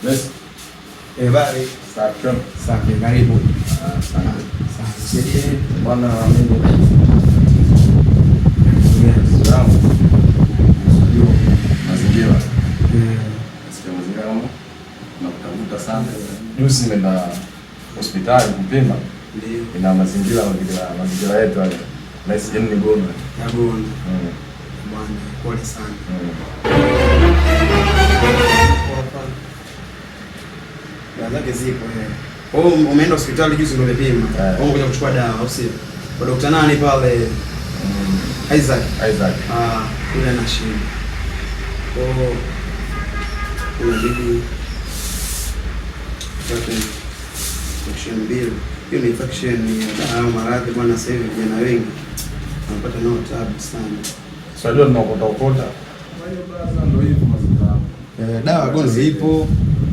Yes. Bali. Safi, karibu. Asante. Sisi Bwana mimi mazingira. Nasikia mazingira kama nakutafuta sana. Juzi nimeenda hospitali kupima. Ndio. Ina mazingira yetu haya. Na sisi ni Gono. Ya Gono. Bwana, pole sana. Zake zipo umeenda hospitali juzi ndio umepima. Ngoja kuchukua dawa au sio? Kwa daktari nani pale? Isaac. Yule ana shida. Unabidi infection mbili. Hiyo ni infection ya maradhi bwana, sasa hivi vijana wengi wanapata nao tabu sana. Sasa leo tunaokota. Ndio hivyo mazingira. Dawa Gono ipo.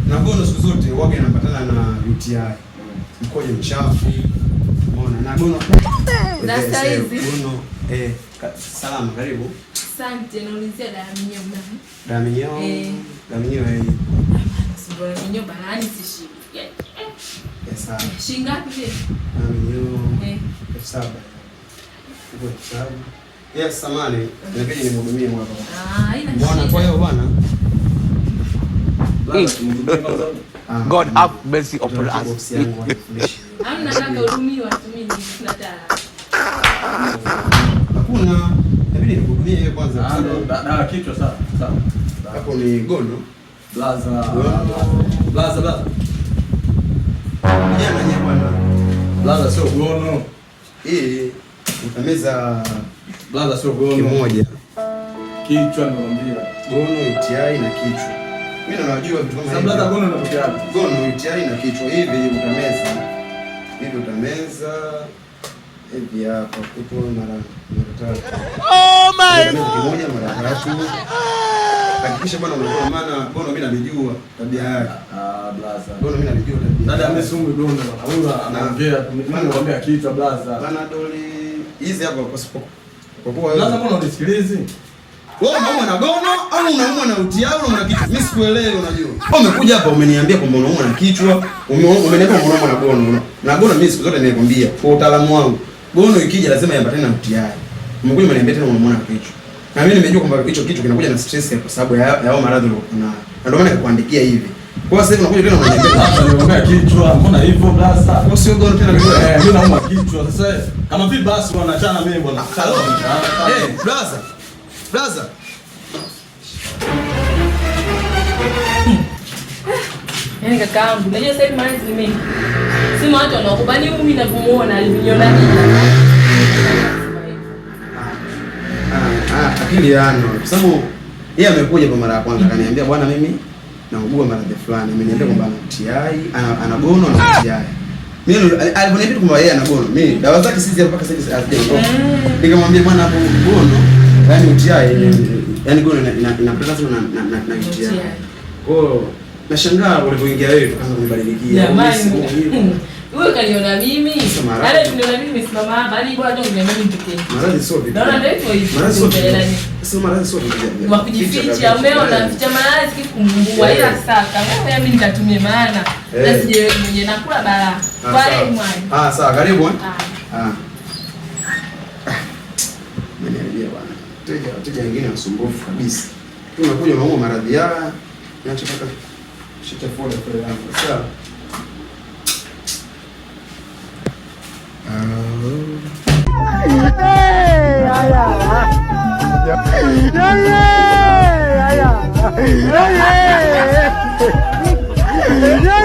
Na Gono siku zote waga inapatana na UTI. Mkojo mchafu. Umeona? Na Gono na saizi Gono salama, karibu. Asante, naulizia damu ndani. Damu hii. Sio damu barani sishi. Sawa. Shilingi ngapi vile? Damu 7,000. Uko sawa? Yes, samani. Inabidi nimhudumie hapa. Haina. Bwana, kwa hiyo bwana. God have mercy upon us. Hamna kaka hudumiwa tumini tunataka. Hakuna. Inabidi nikuhudumie wewe kwanza. Dawa kichwa sawa. Hapo ni Gono. Blaza. Jana nye bwana. Blaza sio Gono. Utameza Blaza sio Gono. Kimoja. Kichwa nakwambia. Gono, UTI na kichwa. Mimi najua vitu kama hivi. Blaza Gono inatokea wapi? Gono, UTI na kichwa. Hivi utameza. Hivi hapa kupo mara 3. Oh my God. Kimoja mara 3. Hakikisha bwana unaona, maana Gono mimi nalijua tabia yake. Blaza. Gono mimi nalijua tabia. Dada amesumbu Gono bwana. Huyu anaongea, anakuambia kichwa Blaza. Bana doli hizi hapa kwa kuwa Blaza, mbona unisikilizi? Wewe unaumwa na Gono au unaumwa na UTI au unaumwa na kichwa? Mimi sikuelewi unajua. Wewe umekuja hapa umeniambia kwamba unaumwa na kichwa, umeniambia kwamba unaumwa na Gono. Na Gono mimi siku zote nilikwambia kwa utaalamu wangu, Gono ikija lazima iambatane na UTI. Umekuja umeniambia tena unaumwa na kichwa. Na mimi nimejua kwamba kichwa kinakuja na stress kwa sababu ya hao maradhi uliokuwa nayo. Na ndio maana nikakuandikia hivi. Kwa sasa hivi unakuja tena unaniambia kichwa, mbona hivyo Blaza? Kwa sio Gono tena mimi naumwa kichwa. Sasa kama vipi basi wanachana mimi bwana. Blaza. Yaani kakaangu, unajua sasa hivi maana ni mengi. Sima watu wanaokubani mimi ninavyomuona aliniona nini. Akili yana. Kwa sababu yeye amekuja kwa mara ya kwanza akaniambia bwana mimi naugua maradhi fulani. Ameniambia kwamba ana UTI, ana Gono na UTI. Mimi aliponiambia kwamba yeye ana Gono, mimi dawa zake sisi hapa mpaka sasa hazijaondoka. Nikamwambia bwana hapo Gono, yani UTI, yani Gono inapata sana na UTI. Kwa nashangaa ulipoingia wewe tukaanza kunibadilikia. Wewe kaniona mimi. Hata kuniona mimi nimesimama hapa, hadi bwana ndio mimi mtokeni. Maradhi sio vipi? Naona ndio hivyo. Maradhi sio vipi? Sio maradhi sio vipi? Wakujificha, umeona ficha maradhi kikumbua ila saka. Mimi nitatumia maana. Na sije mwenye nakula balaa. Kwa hiyo mwana. Sawa, karibu. Mwenyewe bwana. Wateja wengine wasumbufu kabisa. Tunakuja unaumwa maradhi haya, ninachotaka shika pole yangu. Sawa. Yeah.